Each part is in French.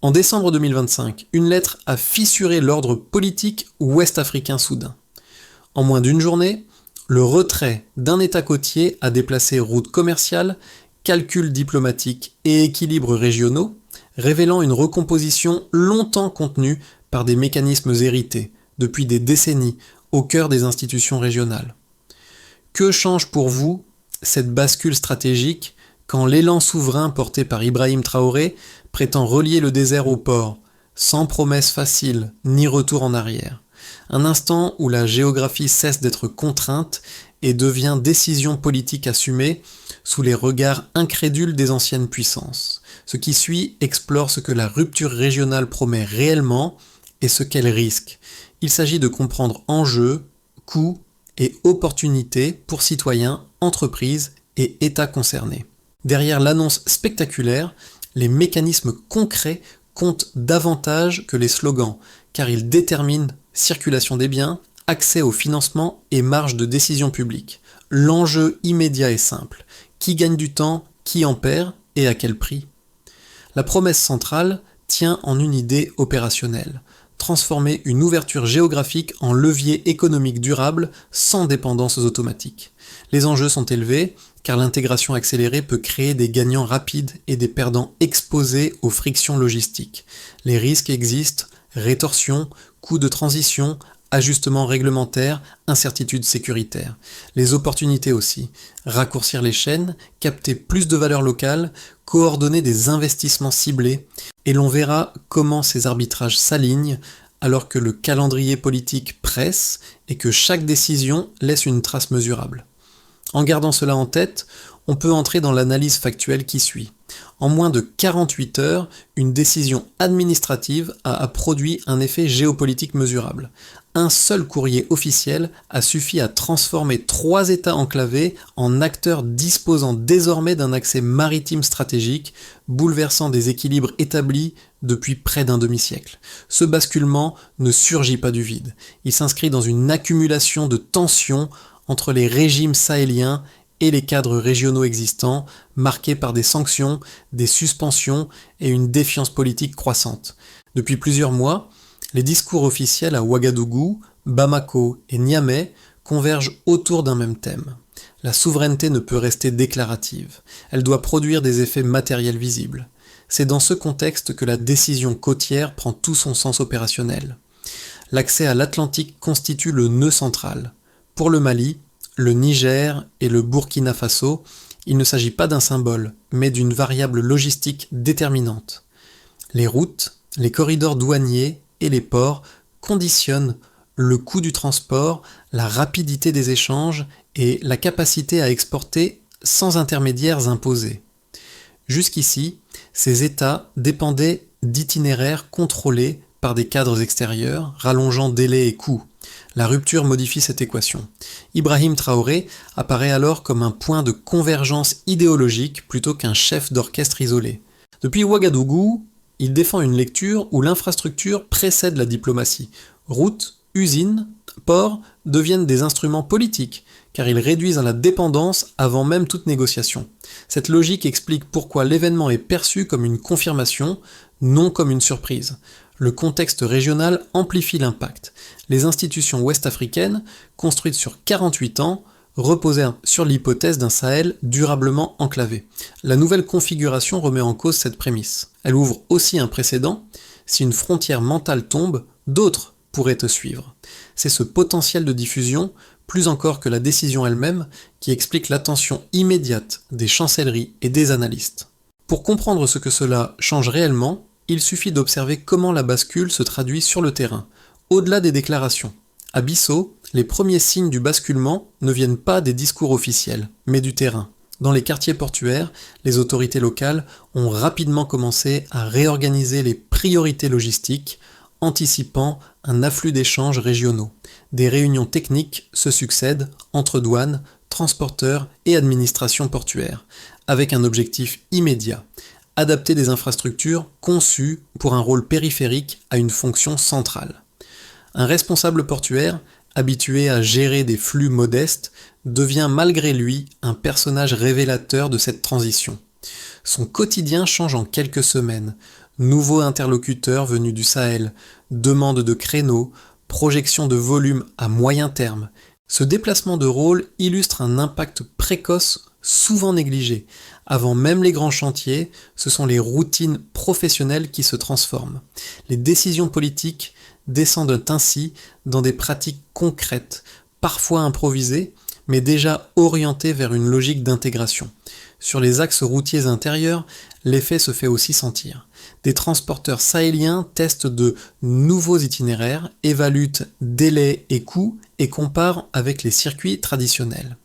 En décembre 2025, une lettre a fissuré l'ordre politique ouest-africain soudain. En moins d'une journée, le retrait d'un État côtier a déplacé routes commerciales, calculs diplomatiques et équilibres régionaux, révélant une recomposition longtemps contenue par des mécanismes hérités, depuis des décennies, au cœur des institutions régionales. Que change pour vous cette bascule stratégique quand l'élan souverain porté par Ibrahim Traoré prétend relier le désert au port, sans promesse facile ni retour en arrière? Un instant où la géographie cesse d'être contrainte et devient décision politique assumée sous les regards incrédules des anciennes puissances. Ce qui suit explore ce que la rupture régionale promet réellement et ce qu'elle risque. Il s'agit de comprendre enjeux, coûts et opportunités pour citoyens, entreprises et États concernés. Derrière l'annonce spectaculaire, les mécanismes concrets comptent davantage que les slogans, car ils déterminent circulation des biens, accès au financement et marge de décision publique. L'enjeu immédiat est simple. Qui gagne du temps, qui en perd et à quel prix? La promesse centrale tient en une idée opérationnelle. Transformer une ouverture géographique en levier économique durable sans dépendances automatiques. Les enjeux sont élevés, car l'intégration accélérée peut créer des gagnants rapides et des perdants exposés aux frictions logistiques. Les risques existent, rétorsion, coûts de transition, ajustements réglementaires, incertitudes sécuritaires. Les opportunités aussi. Raccourcir les chaînes, capter plus de valeur locale, coordonner des investissements ciblés, et l'on verra comment ces arbitrages s'alignent alors que le calendrier politique presse et que chaque décision laisse une trace mesurable. En gardant cela en tête, on peut entrer dans l'analyse factuelle qui suit. En moins de 48 heures, une décision administrative a produit un effet géopolitique mesurable. Un seul courrier officiel a suffi à transformer 3 États enclavés en acteurs disposant désormais d'un accès maritime stratégique, bouleversant des équilibres établis depuis près d'un demi-siècle. Ce basculement ne surgit pas du vide. Il s'inscrit dans une accumulation de tensions entre les régimes sahéliens et les cadres régionaux existants, marqués par des sanctions, des suspensions et une défiance politique croissante. Depuis plusieurs mois, les discours officiels à Ouagadougou, Bamako et Niamey convergent autour d'un même thème. La souveraineté ne peut rester déclarative, elle doit produire des effets matériels visibles. C'est dans ce contexte que la décision côtière prend tout son sens opérationnel. L'accès à l'Atlantique constitue le nœud central. Pour le Mali, le Niger et le Burkina Faso, il ne s'agit pas d'un symbole, mais d'une variable logistique déterminante. Les routes, les corridors douaniers et les ports conditionnent le coût du transport, la rapidité des échanges et la capacité à exporter sans intermédiaires imposés. Jusqu'ici, ces États dépendaient d'itinéraires contrôlés par des cadres extérieurs, rallongeant délais et coûts. La rupture modifie cette équation. Ibrahim Traoré apparaît alors comme un point de convergence idéologique plutôt qu'un chef d'orchestre isolé. Depuis Ouagadougou, il défend une lecture où l'infrastructure précède la diplomatie. Routes, usines, ports deviennent des instruments politiques, car ils réduisent à la dépendance avant même toute négociation. Cette logique explique pourquoi l'événement est perçu comme une confirmation, non comme une surprise. Le contexte régional amplifie l'impact. Les institutions ouest-africaines, construites sur 48 ans, reposaient sur l'hypothèse d'un Sahel durablement enclavé. La nouvelle configuration remet en cause cette prémisse. Elle ouvre aussi un précédent. Si une frontière mentale tombe, d'autres pourraient te suivre. C'est ce potentiel de diffusion, plus encore que la décision elle-même, qui explique l'attention immédiate des chancelleries et des analystes. Pour comprendre ce que cela change réellement, il suffit d'observer comment la bascule se traduit sur le terrain, au-delà des déclarations. À Bissau, les premiers signes du basculement ne viennent pas des discours officiels, mais du terrain. Dans les quartiers portuaires, les autorités locales ont rapidement commencé à réorganiser les priorités logistiques, anticipant un afflux d'échanges régionaux. Des réunions techniques se succèdent entre douanes, transporteurs et administrations portuaires, avec un objectif immédiat: adapter des infrastructures conçues pour un rôle périphérique à une fonction centrale. Un responsable portuaire, habitué à gérer des flux modestes, devient malgré lui un personnage révélateur de cette transition. Son quotidien change en quelques semaines, Nouveaux interlocuteurs venus du Sahel, demande de créneaux, projection de volume à moyen terme. Ce déplacement de rôle illustre un impact précoce souvent négligé. Avant même les grands chantiers, ce sont les routines professionnelles qui se transforment. Les décisions politiques descendent ainsi dans des pratiques concrètes, parfois improvisées, mais déjà orientées vers une logique d'intégration. Sur les axes routiers intérieurs, l'effet se fait aussi sentir. Des transporteurs sahéliens testent de nouveaux itinéraires, évaluent délais et coûts et comparent avec les circuits traditionnels.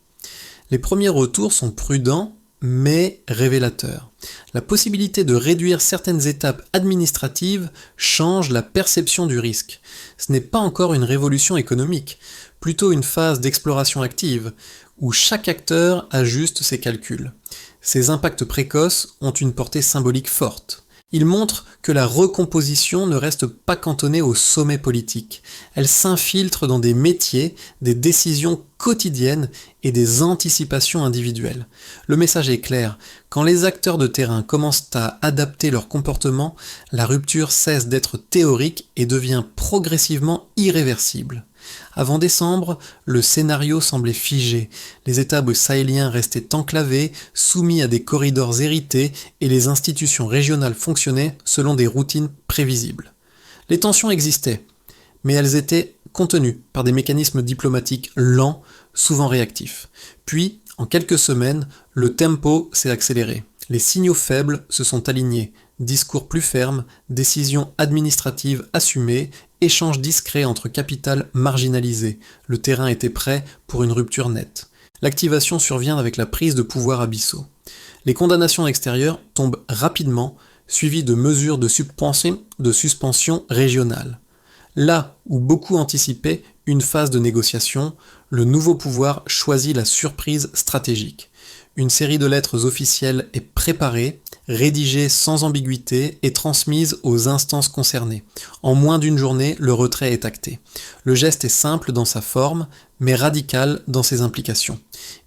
Les premiers retours sont prudents, mais révélateurs. La possibilité de réduire certaines étapes administratives change la perception du risque. Ce n'est pas encore une révolution économique, plutôt une phase d'exploration active, où chaque acteur ajuste ses calculs. Ces impacts précoces ont une portée symbolique forte. Ils montrent que la recomposition ne reste pas cantonnée au sommet politique. Elle s'infiltre dans des métiers, des décisions quotidiennes et des anticipations individuelles. Le message est clair. Quand les acteurs de terrain commencent à adapter leur comportement, la rupture cesse d'être théorique et devient progressivement irréversible. Avant décembre, le scénario semblait figé. Les États sahéliens restaient enclavés, soumis à des corridors hérités, et les institutions régionales fonctionnaient selon des routines prévisibles. Les tensions existaient, mais elles étaient contenues par des mécanismes diplomatiques lents, souvent réactifs. Puis, en quelques semaines, le tempo s'est accéléré. Les signaux faibles se sont alignés. Discours plus fermes, décisions administratives assumées, échanges discrets entre capitales marginalisées. Le terrain était prêt pour une rupture nette. L'activation survient avec la prise de pouvoir à Bissau. Les condamnations extérieures tombent rapidement, suivies de mesures de suspension régionale. Là où beaucoup anticipaient une phase de négociation, le nouveau pouvoir choisit la surprise stratégique. Une série de lettres officielles est préparée, rédigée sans ambiguïté et transmise aux instances concernées. En moins d'une journée, le retrait est acté. Le geste est simple dans sa forme, mais radical dans ses implications.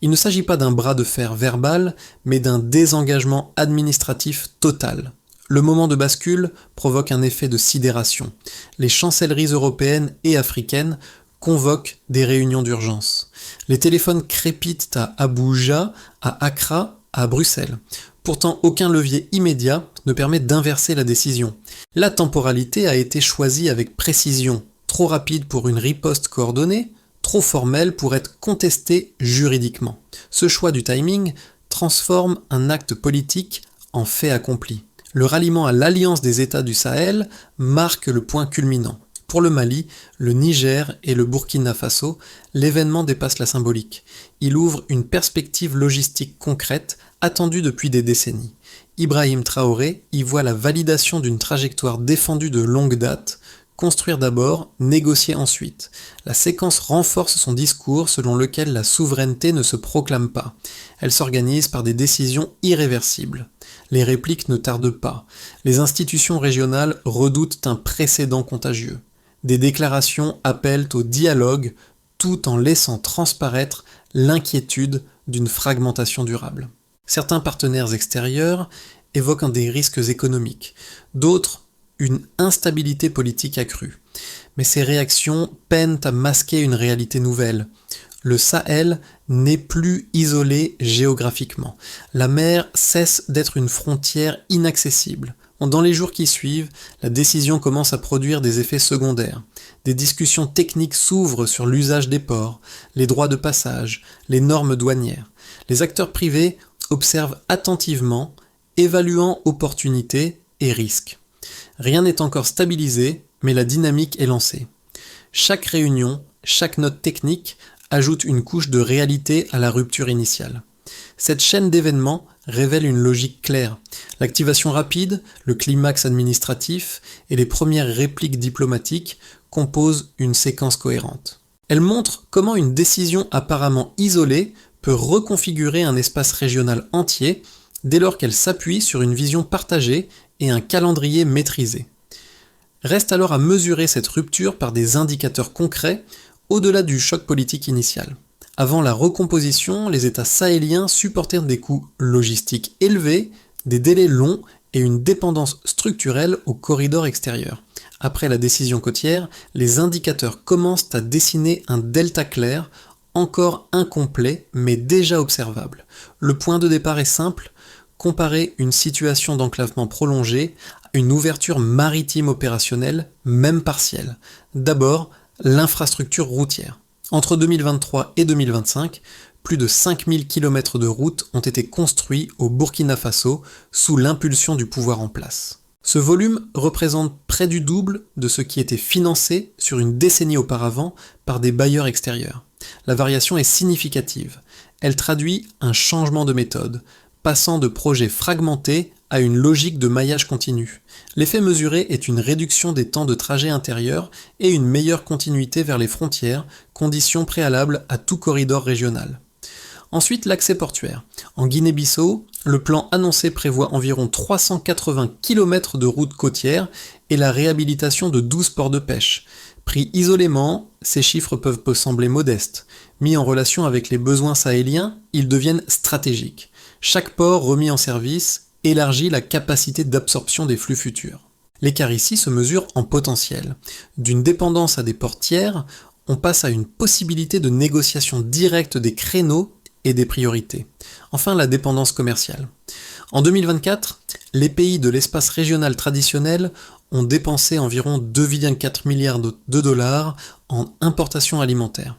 Il ne s'agit pas d'un bras de fer verbal, mais d'un désengagement administratif total. Le moment de bascule provoque un effet de sidération. Les chancelleries européennes et africaines convoquent des réunions d'urgence. Les téléphones crépitent à Abuja, à Accra, à Bruxelles. Pourtant, aucun levier immédiat ne permet d'inverser la décision. La temporalité a été choisie avec précision, trop rapide pour une riposte coordonnée, trop formelle pour être contestée juridiquement. Ce choix du timing transforme un acte politique en fait accompli. Le ralliement à l'alliance des États du Sahel marque le point culminant. Pour le Mali, le Niger et le Burkina Faso, l'événement dépasse la symbolique. Il ouvre une perspective logistique concrète attendue depuis des décennies. Ibrahim Traoré y voit la validation d'une trajectoire défendue de longue date, construire d'abord, négocier ensuite. La séquence renforce son discours selon lequel la souveraineté ne se proclame pas. Elle s'organise par des décisions irréversibles. Les répliques ne tardent pas. Les institutions régionales redoutent un précédent contagieux. Des déclarations appellent au dialogue tout en laissant transparaître l'inquiétude d'une fragmentation durable. Certains partenaires extérieurs évoquent des risques économiques, d'autres une instabilité politique accrue. Mais ces réactions peinent à masquer une réalité nouvelle. Le Sahel n'est plus isolé géographiquement. La mer cesse d'être une frontière inaccessible. Dans les jours qui suivent, la décision commence à produire des effets secondaires. Des discussions techniques s'ouvrent sur l'usage des ports, les droits de passage, les normes douanières. Les acteurs privés observent attentivement, évaluant opportunités et risques. Rien n'est encore stabilisé, mais la dynamique est lancée. Chaque réunion, chaque note technique ajoute une couche de réalité à la rupture initiale. Cette chaîne d'événements révèle une logique claire. L'activation rapide, le climax administratif et les premières répliques diplomatiques composent une séquence cohérente. Elle montre comment une décision apparemment isolée peut reconfigurer un espace régional entier dès lors qu'elle s'appuie sur une vision partagée et un calendrier maîtrisé. Reste alors à mesurer cette rupture par des indicateurs concrets au-delà du choc politique initial. Avant la recomposition, les États sahéliens supportèrent des coûts logistiques élevés, des délais longs et une dépendance structurelle aux corridors extérieurs. Après la décision côtière, les indicateurs commencent à dessiner un delta clair, encore incomplet mais déjà observable. Le point de départ est simple, comparer une situation d'enclavement prolongée à une ouverture maritime opérationnelle, même partielle. D'abord, l'infrastructure routière. Entre 2023 et 2025, plus de 5000 km de routes ont été construits au Burkina Faso sous l'impulsion du pouvoir en place. Ce volume représente près du double de ce qui était financé sur une décennie auparavant par des bailleurs extérieurs. La variation est significative. Elle traduit un changement de méthode, passant de projets fragmentés à une logique de maillage continu. L'effet mesuré est une réduction des temps de trajet intérieur et une meilleure continuité vers les frontières, condition préalable à tout corridor régional. Ensuite, l'accès portuaire. En Guinée-Bissau, le plan annoncé prévoit environ 380 km de routes côtières et la réhabilitation de 12 ports de pêche. Pris isolément, ces chiffres peuvent sembler modestes. Mis en relation avec les besoins sahéliens, ils deviennent stratégiques. Chaque port remis en service élargit la capacité d'absorption des flux futurs. L'écart ici se mesure en potentiel. D'une dépendance à des ports tiers, on passe à une possibilité de négociation directe des créneaux et des priorités. Enfin, la dépendance commerciale. En 2024, les pays de l'espace régional traditionnel ont dépensé environ 2,4 milliards de dollars en importations alimentaires.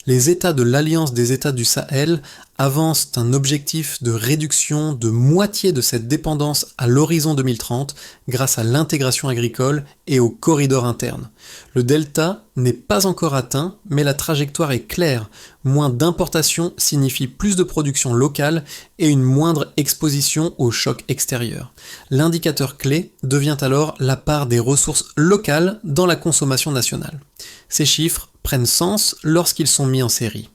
Les États de l'Alliance des États du Sahel avancent un objectif de réduction de moitié de cette dépendance à l'horizon 2030 grâce à l'intégration agricole et au corridor interne. Le delta n'est pas encore atteint, mais la trajectoire est claire. Moins d'importations signifie plus de production locale et une moindre exposition aux chocs extérieurs. L'indicateur clé devient alors la part des ressources locales dans la consommation nationale. Ces chiffres prennent sens lorsqu'ils sont mis en série.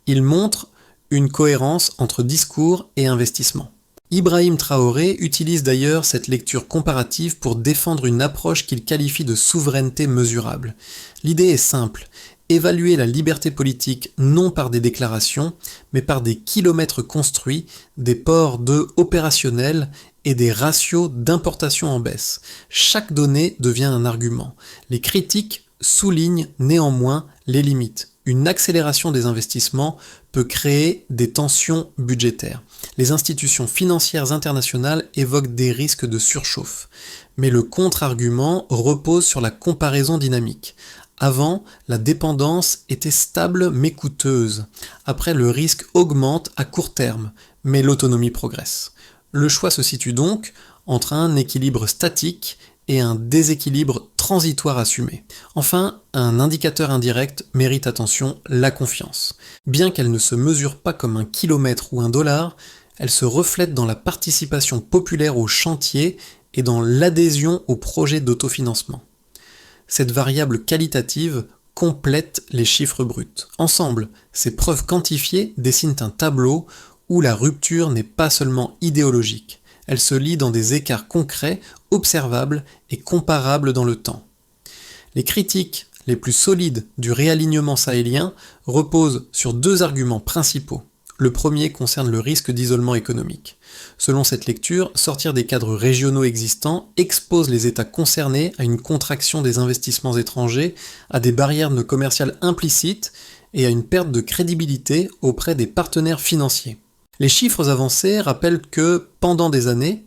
Ils montrent une cohérence entre discours et investissement. Ibrahim Traoré utilise d'ailleurs cette lecture comparative pour défendre une approche qu'il qualifie de souveraineté mesurable. L'idée est simple, évaluer la liberté politique non par des déclarations, mais par des kilomètres construits, des ports d'œufs opérationnels et des ratios d'importation en baisse. Chaque donnée devient un argument. Les critiques souligne néanmoins les limites. Une accélération des investissements peut créer des tensions budgétaires. Les institutions financières internationales évoquent des risques de surchauffe. Mais le contre-argument repose sur la comparaison dynamique. Avant, la dépendance était stable mais coûteuse. Après, le risque augmente à court terme, mais l'autonomie progresse. Le choix se situe donc entre un équilibre statique et un déséquilibre transitoire assumé. Enfin, un indicateur indirect mérite attention, la confiance. Bien qu'elle ne se mesure pas comme un kilomètre ou un dollar, elle se reflète dans la participation populaire au chantier et dans l'adhésion au projet d'autofinancement. Cette variable qualitative complète les chiffres bruts. Ensemble, ces preuves quantifiées dessinent un tableau où la rupture n'est pas seulement idéologique. Elle se lie dans des écarts concrets, observables et comparables dans le temps. Les critiques les plus solides du réalignement sahélien reposent sur deux arguments principaux. Le premier concerne le risque d'isolement économique. Selon cette lecture, sortir des cadres régionaux existants expose les États concernés à une contraction des investissements étrangers, à des barrières commerciales implicites et à une perte de crédibilité auprès des partenaires financiers. Les chiffres avancés rappellent que, pendant des années,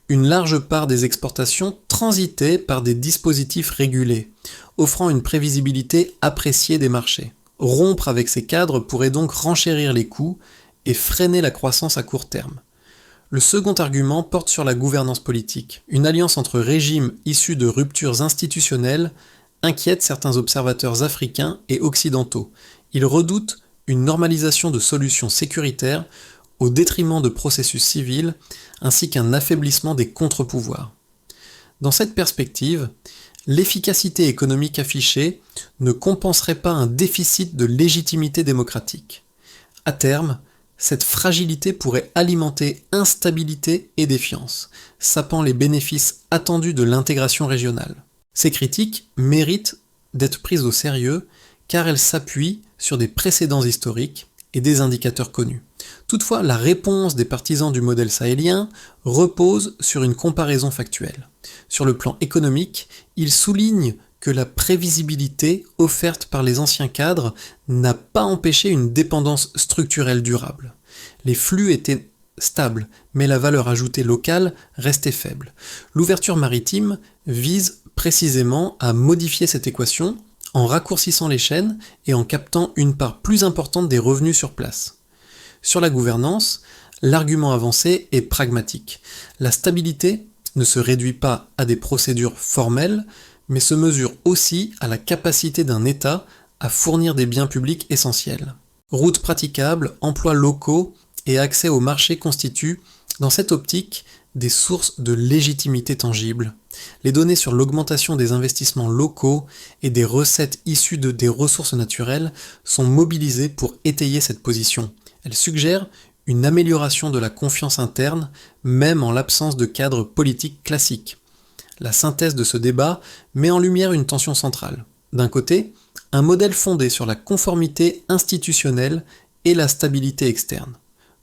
une large part des exportations transitaient par des dispositifs régulés, offrant une prévisibilité appréciée des marchés. Rompre avec ces cadres pourrait donc renchérir les coûts et freiner la croissance à court terme. Le second argument porte sur la gouvernance politique. Une alliance entre régimes issus de ruptures institutionnelles inquiète certains observateurs africains et occidentaux. Ils redoutent une normalisation de solutions sécuritaires au détriment de processus civils, ainsi qu'un affaiblissement des contre-pouvoirs. Dans cette perspective, l'efficacité économique affichée ne compenserait pas un déficit de légitimité démocratique. À terme, cette fragilité pourrait alimenter instabilité et défiance, sapant les bénéfices attendus de l'intégration régionale. Ces critiques méritent d'être prises au sérieux car elles s'appuient sur des précédents historiques et des indicateurs connus. Toutefois, la réponse des partisans du modèle sahélien repose sur une comparaison factuelle. Sur le plan économique, ils soulignent que la prévisibilité offerte par les anciens cadres n'a pas empêché une dépendance structurelle durable. Les flux étaient stables, mais la valeur ajoutée locale restait faible. L'ouverture maritime vise précisément à modifier cette équation en raccourcissant les chaînes et en captant une part plus importante des revenus sur place. Sur la gouvernance, l'argument avancé est pragmatique. La stabilité ne se réduit pas à des procédures formelles, mais se mesure aussi à la capacité d'un État à fournir des biens publics essentiels. Routes praticables, emplois locaux et accès au marché constituent, dans cette optique, des sources de légitimité tangible. Les données sur l'augmentation des investissements locaux et des recettes issues des ressources naturelles sont mobilisées pour étayer cette position. Elles suggèrent une amélioration de la confiance interne, même en l'absence de cadre politique classique. La synthèse de ce débat met en lumière une tension centrale. D'un côté, un modèle fondé sur la conformité institutionnelle et la stabilité externe.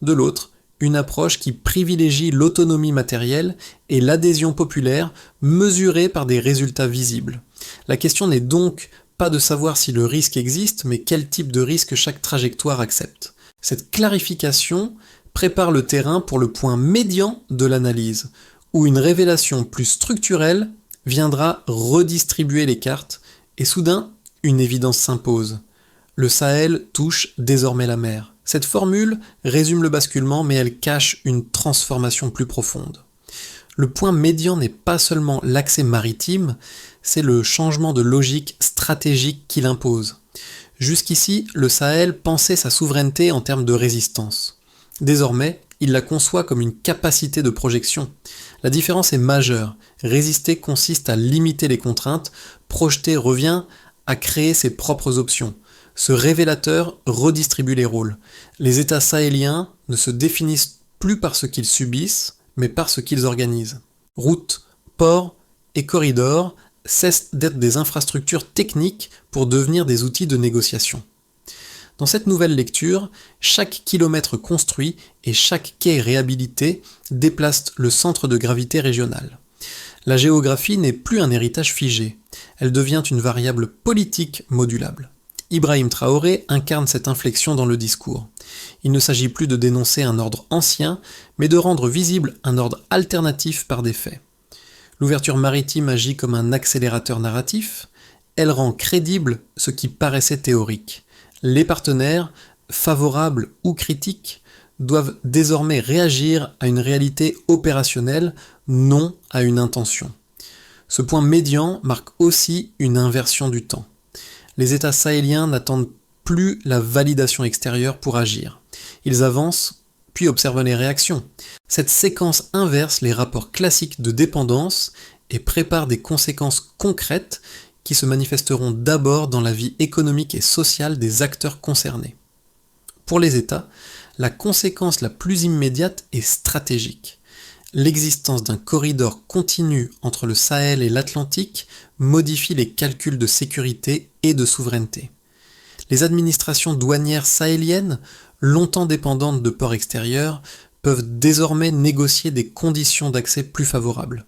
De l'autre, une approche qui privilégie l'autonomie matérielle et l'adhésion populaire mesurée par des résultats visibles. La question n'est donc pas de savoir si le risque existe, mais quel type de risque chaque trajectoire accepte. Cette clarification prépare le terrain pour le point médian de l'analyse, où une révélation plus structurelle viendra redistribuer les cartes, et soudain, une évidence s'impose. Le Sahel touche désormais la mer. Cette formule résume le basculement, mais elle cache une transformation plus profonde. Le point médian n'est pas seulement l'accès maritime, c'est le changement de logique stratégique qu'il impose. Jusqu'ici, le Sahel pensait sa souveraineté en termes de résistance. Désormais, il la conçoit comme une capacité de projection. La différence est majeure. Résister consiste à limiter les contraintes, projeter revient à créer ses propres options. Ce révélateur redistribue les rôles. Les États sahéliens ne se définissent plus par ce qu'ils subissent, mais par ce qu'ils organisent. Routes, ports et corridors cessent d'être des infrastructures techniques pour devenir des outils de négociation. Dans cette nouvelle lecture, chaque kilomètre construit et chaque quai réhabilité déplace le centre de gravité régional. La géographie n'est plus un héritage figé, elle devient une variable politique modulable. Ibrahim Traoré incarne cette inflexion dans le discours. Il ne s'agit plus de dénoncer un ordre ancien, mais de rendre visible un ordre alternatif par des faits. L'ouverture maritime agit comme un accélérateur narratif, elle rend crédible ce qui paraissait théorique. Les partenaires, favorables ou critiques, doivent désormais réagir à une réalité opérationnelle, non à une intention. Ce point médian marque aussi une inversion du temps. Les États sahéliens n'attendent plus la validation extérieure pour agir. Ils avancent, puis observent les réactions. Cette séquence inverse les rapports classiques de dépendance et prépare des conséquences concrètes qui se manifesteront d'abord dans la vie économique et sociale des acteurs concernés. Pour les États, la conséquence la plus immédiate est stratégique. L'existence d'un corridor continu entre le Sahel et l'Atlantique modifie les calculs de sécurité et de souveraineté. Les administrations douanières sahéliennes, longtemps dépendantes de ports extérieurs, peuvent désormais négocier des conditions d'accès plus favorables.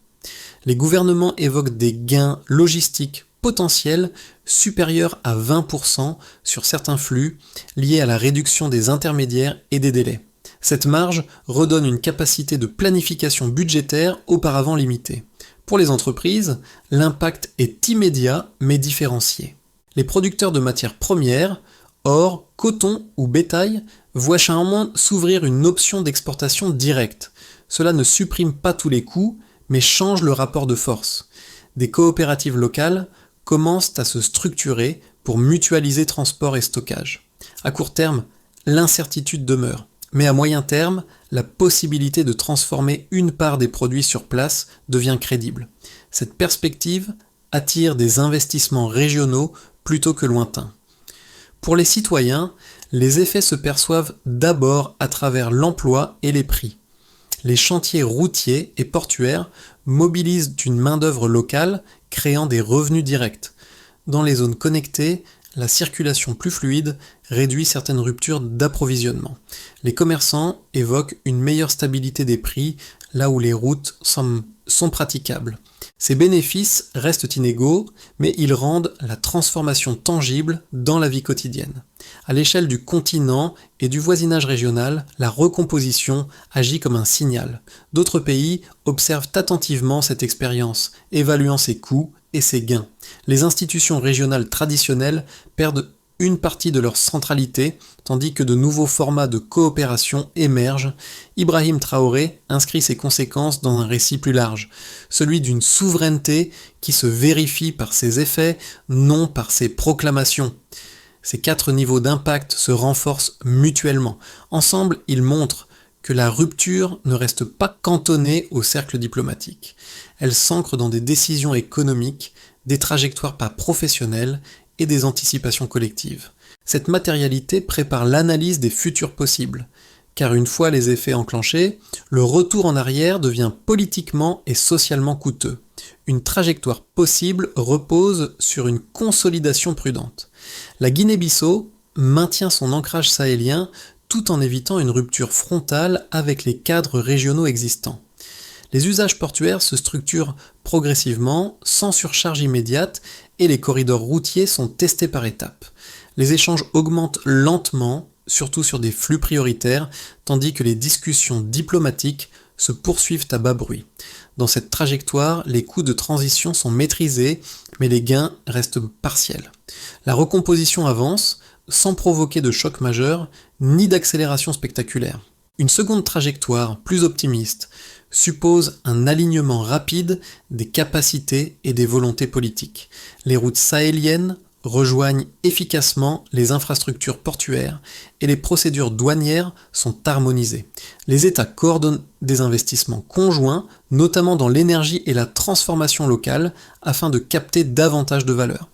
Les gouvernements évoquent des gains logistiques potentiels supérieurs à 20% sur certains flux liés à la réduction des intermédiaires et des délais. Cette marge redonne une capacité de planification budgétaire auparavant limitée. Pour les entreprises, l'impact est immédiat mais différencié. Les producteurs de matières premières, or, coton ou bétail, voient charmant s'ouvrir une option d'exportation directe. Cela ne supprime pas tous les coûts, mais change le rapport de force. Des coopératives locales commencent à se structurer pour mutualiser transport et stockage. À court terme, l'incertitude demeure. Mais à moyen terme, la possibilité de transformer une part des produits sur place devient crédible. Cette perspective attire des investissements régionaux plutôt que lointains. Pour les citoyens, les effets se perçoivent d'abord à travers l'emploi et les prix. Les chantiers routiers et portuaires mobilisent une main-d'œuvre locale, créant des revenus directs. Dans les zones connectées, la circulation plus fluide réduit certaines ruptures d'approvisionnement. Les commerçants évoquent une meilleure stabilité des prix là où les routes sont praticables. Ces bénéfices restent inégaux, mais ils rendent la transformation tangible dans la vie quotidienne. À l'échelle du continent et du voisinage régional, la recomposition agit comme un signal. D'autres pays observent attentivement cette expérience, évaluant ses coûts et ses gains. Les institutions régionales traditionnelles perdent une partie de leur centralité, tandis que de nouveaux formats de coopération émergent. Ibrahim Traoré inscrit ses conséquences dans un récit plus large, celui d'une souveraineté qui se vérifie par ses effets, non par ses proclamations. Ces 4 niveaux d'impact se renforcent mutuellement. Ensemble, ils montrent que la rupture ne reste pas cantonnée au cercle diplomatique. Elle s'ancre dans des décisions économiques, des trajectoires pas professionnelles et des anticipations collectives. Cette matérialité prépare l'analyse des futurs possibles, car une fois les effets enclenchés, le retour en arrière devient politiquement et socialement coûteux. Une trajectoire possible repose sur une consolidation prudente. La Guinée-Bissau maintient son ancrage sahélien tout en évitant une rupture frontale avec les cadres régionaux existants. Les usages portuaires se structurent progressivement, sans surcharge immédiate, et les corridors routiers sont testés par étapes. Les échanges augmentent lentement, surtout sur des flux prioritaires, tandis que les discussions diplomatiques se poursuivent à bas bruit. Dans cette trajectoire, les coûts de transition sont maîtrisés, mais les gains restent partiels. La recomposition avance, sans provoquer de choc majeur, ni d'accélération spectaculaire. Une seconde trajectoire, plus optimiste, suppose un alignement rapide des capacités et des volontés politiques. Les routes sahéliennes rejoignent efficacement les infrastructures portuaires et les procédures douanières sont harmonisées. Les États coordonnent des investissements conjoints, notamment dans l'énergie et la transformation locale, afin de capter davantage de valeur.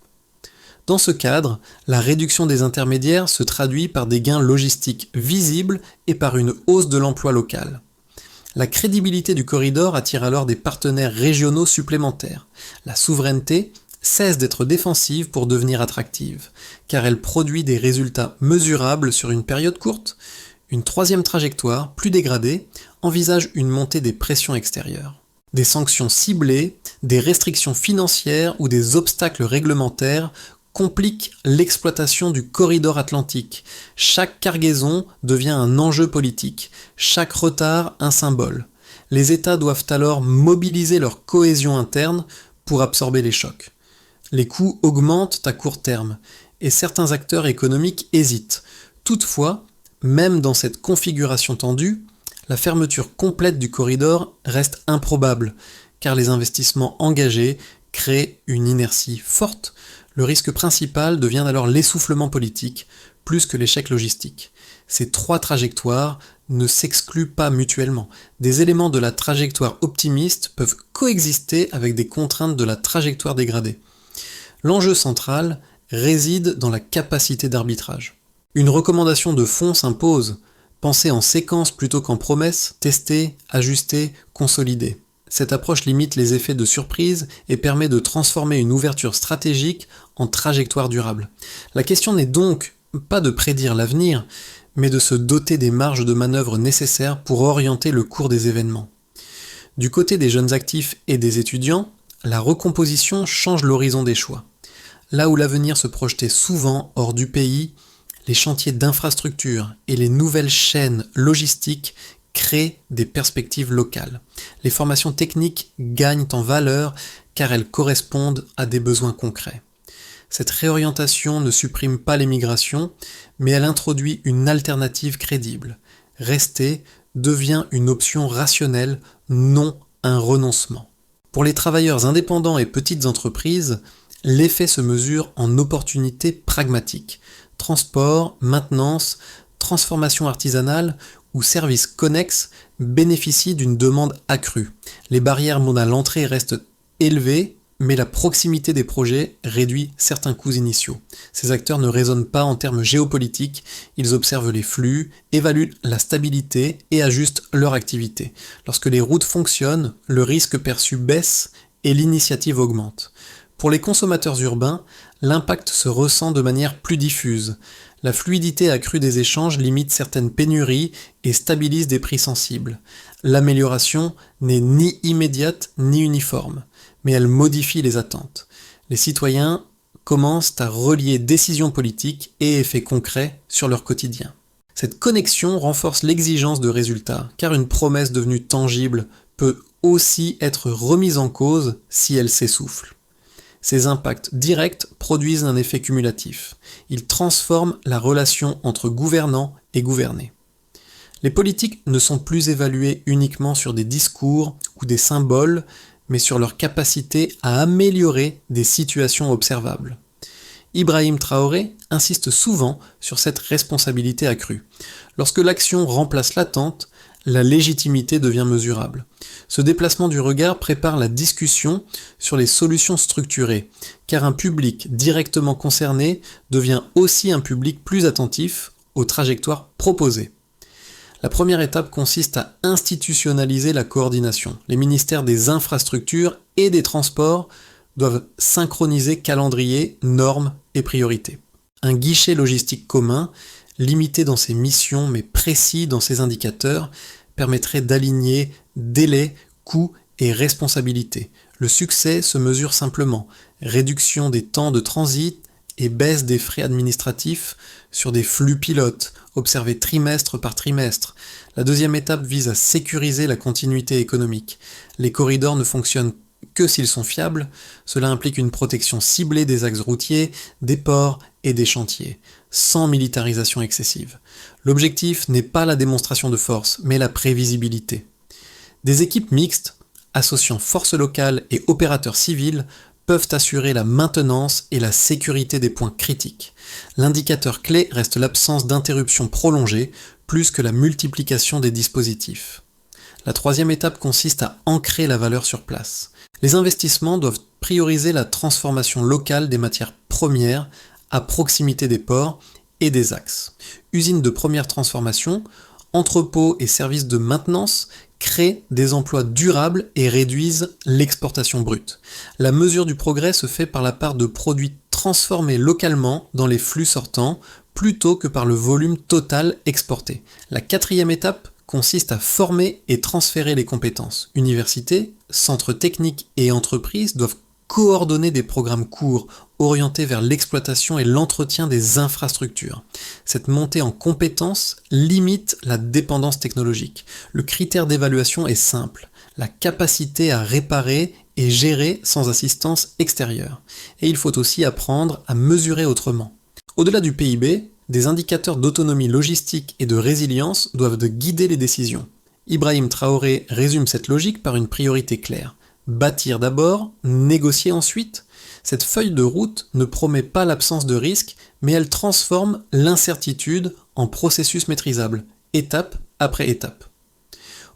Dans ce cadre, la réduction des intermédiaires se traduit par des gains logistiques visibles et par une hausse de l'emploi local. La crédibilité du corridor attire alors des partenaires régionaux supplémentaires. La souveraineté cesse d'être défensive pour devenir attractive, car elle produit des résultats mesurables sur une période courte. Une troisième trajectoire, plus dégradée, envisage une montée des pressions extérieures. Des sanctions ciblées, des restrictions financières ou des obstacles réglementaires compliquent l'exploitation du corridor atlantique. Chaque cargaison devient un enjeu politique, chaque retard un symbole. Les États doivent alors mobiliser leur cohésion interne pour absorber les chocs. Les coûts augmentent à court terme, et certains acteurs économiques hésitent. Toutefois, même dans cette configuration tendue, la fermeture complète du corridor reste improbable, car les investissements engagés créent une inertie forte. Le risque principal devient alors l'essoufflement politique, plus que l'échec logistique. Ces 3 trajectoires ne s'excluent pas mutuellement. Des éléments de la trajectoire optimiste peuvent coexister avec des contraintes de la trajectoire dégradée. L'enjeu central réside dans la capacité d'arbitrage. Une recommandation de fond s'impose. Penser en séquence plutôt qu'en promesse, tester, ajuster, consolider. Cette approche limite les effets de surprise et permet de transformer une ouverture stratégique en trajectoire durable. La question n'est donc pas de prédire l'avenir, mais de se doter des marges de manœuvre nécessaires pour orienter le cours des événements. Du côté des jeunes actifs et des étudiants, la recomposition change l'horizon des choix. Là où l'avenir se projetait souvent hors du pays, les chantiers d'infrastructure et les nouvelles chaînes logistiques créent des perspectives locales. Les formations techniques gagnent en valeur car elles correspondent à des besoins concrets. Cette réorientation ne supprime pas les migrations, mais elle introduit une alternative crédible. Rester devient une option rationnelle, non un renoncement. Pour les travailleurs indépendants et petites entreprises, l'effet se mesure en opportunités pragmatiques. Transport, maintenance, transformation artisanale ou services connexes bénéficient d'une demande accrue. Les barrières à l'entrée restent élevées, mais la proximité des projets réduit certains coûts initiaux. Ces acteurs ne raisonnent pas en termes géopolitiques, ils observent les flux, évaluent la stabilité et ajustent leur activité. Lorsque les routes fonctionnent, le risque perçu baisse et l'initiative augmente. Pour les consommateurs urbains, l'impact se ressent de manière plus diffuse. La fluidité accrue des échanges limite certaines pénuries et stabilise des prix sensibles. L'amélioration n'est ni immédiate ni uniforme, mais elle modifie les attentes. Les citoyens commencent à relier décisions politiques et effets concrets sur leur quotidien. Cette connexion renforce l'exigence de résultats, car une promesse devenue tangible peut aussi être remise en cause si elle s'essouffle. Ces impacts directs produisent un effet cumulatif. Ils transforment la relation entre gouvernants et gouvernés. Les politiques ne sont plus évaluées uniquement sur des discours ou des symboles, mais sur leur capacité à améliorer des situations observables. Ibrahim Traoré insiste souvent sur cette responsabilité accrue. Lorsque l'action remplace l'attente, la légitimité devient mesurable. Ce déplacement du regard prépare la discussion sur les solutions structurées, car un public directement concerné devient aussi un public plus attentif aux trajectoires proposées. La première étape consiste à institutionnaliser la coordination. Les ministères des infrastructures et des transports doivent synchroniser calendrier, normes et priorités. Un guichet logistique commun, limité dans ses missions mais précis dans ses indicateurs, permettrait d'aligner délais, coûts et responsabilités. Le succès se mesure simplement. Réduction des temps de transit et baisse des frais administratifs sur des flux pilotes, observés trimestre par trimestre. La deuxième étape vise à sécuriser la continuité économique. Les corridors ne fonctionnent que s'ils sont fiables. Cela implique une protection ciblée des axes routiers, des ports et des chantiers, sans militarisation excessive. L'objectif n'est pas la démonstration de force, mais la prévisibilité. Des équipes mixtes, associant forces locales et opérateurs civils, peuvent assurer la maintenance et la sécurité des points critiques. L'indicateur clé reste l'absence d'interruption prolongée, plus que la multiplication des dispositifs. La troisième étape consiste à ancrer la valeur sur place. Les investissements doivent prioriser la transformation locale des matières premières à proximité des ports et des axes. Usines de première transformation, entrepôts et services de maintenance créent des emplois durables et réduisent l'exportation brute. La mesure du progrès se fait par la part de produits transformés localement dans les flux sortants plutôt que par le volume total exporté. La quatrième étape consiste à former et transférer les compétences. Universités, centres techniques et entreprises doivent coordonner des programmes courts orientés vers l'exploitation et l'entretien des infrastructures. Cette montée en compétences limite la dépendance technologique. Le critère d'évaluation est simple, la capacité à réparer et gérer sans assistance extérieure. Et il faut aussi apprendre à mesurer autrement. Au-delà du PIB, des indicateurs d'autonomie logistique et de résilience doivent guider les décisions. Ibrahim Traoré résume cette logique par une priorité claire. Bâtir d'abord, négocier ensuite. Cette feuille de route ne promet pas l'absence de risque, mais elle transforme l'incertitude en processus maîtrisable, étape après étape.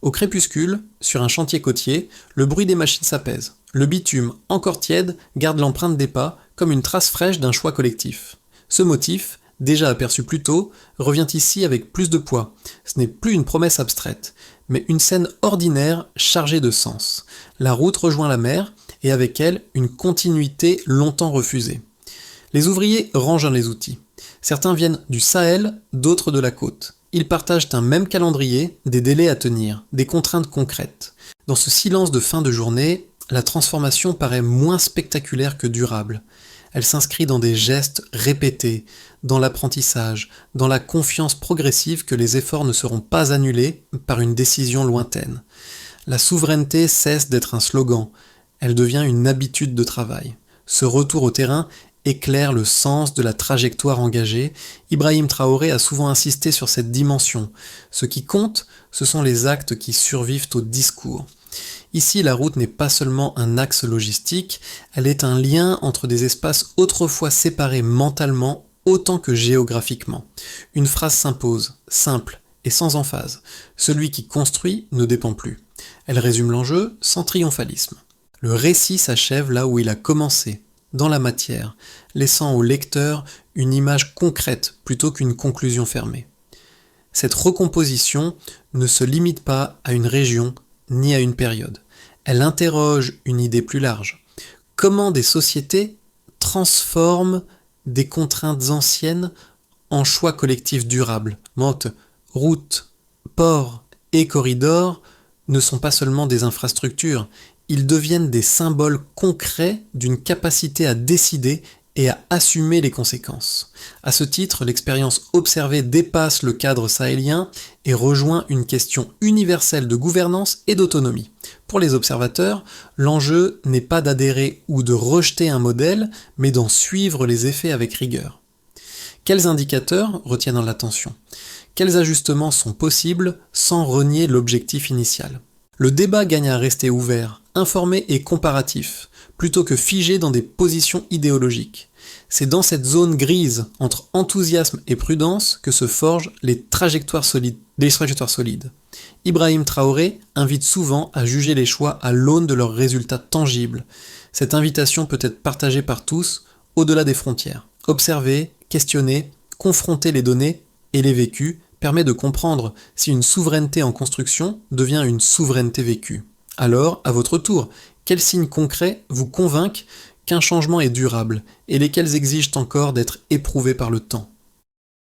Au crépuscule, sur un chantier côtier, le bruit des machines s'apaise. Le bitume, encore tiède, garde l'empreinte des pas comme une trace fraîche d'un choix collectif. Ce motif, déjà aperçu plus tôt, revient ici avec plus de poids. Ce n'est plus une promesse abstraite, mais une scène ordinaire chargée de sens. La route rejoint la mer, et avec elle, une continuité longtemps refusée. Les ouvriers rangent les outils. Certains viennent du Sahel, d'autres de la côte. Ils partagent un même calendrier, des délais à tenir, des contraintes concrètes. Dans ce silence de fin de journée, la transformation paraît moins spectaculaire que durable. Elle s'inscrit dans des gestes répétés, dans l'apprentissage, dans la confiance progressive que les efforts ne seront pas annulés par une décision lointaine. La souveraineté cesse d'être un slogan, elle devient une habitude de travail. Ce retour au terrain éclaire le sens de la trajectoire engagée. Ibrahim Traoré a souvent insisté sur cette dimension. Ce qui compte, ce sont les actes qui survivent au discours. Ici, la route n'est pas seulement un axe logistique, elle est un lien entre des espaces autrefois séparés mentalement autant que géographiquement. Une phrase s'impose, simple et sans emphase. Celui qui construit ne dépend plus. Elle résume l'enjeu sans triomphalisme. Le récit s'achève là où il a commencé, dans la matière, laissant au lecteur une image concrète plutôt qu'une conclusion fermée. Cette recomposition ne se limite pas à une région ni à une période. Elle interroge une idée plus large. Comment des sociétés transforment des contraintes anciennes en choix collectifs durables. Routes, ports et corridors ne sont pas seulement des infrastructures, ils deviennent des symboles concrets d'une capacité à décider et à assumer les conséquences. À ce titre, l'expérience observée dépasse le cadre sahélien et rejoint une question universelle de gouvernance et d'autonomie. Pour les observateurs, l'enjeu n'est pas d'adhérer ou de rejeter un modèle, mais d'en suivre les effets avec rigueur. Quels indicateurs retiennent l'attention ? Quels ajustements sont possibles sans renier l'objectif initial ? Le débat gagne à rester ouvert, informé et comparatif, plutôt que figé dans des positions idéologiques. C'est dans cette zone grise entre enthousiasme et prudence que se forgent les trajectoires solides. Ibrahim Traoré invite souvent à juger les choix à l'aune de leurs résultats tangibles. Cette invitation peut être partagée par tous, au-delà des frontières. Observer, questionner, confronter les données et les vécus permet de comprendre si une souveraineté en construction devient une souveraineté vécue. Alors, à votre tour, quels signes concrets vous convainquent qu'un changement est durable et lesquels exigent encore d'être éprouvés par le temps ?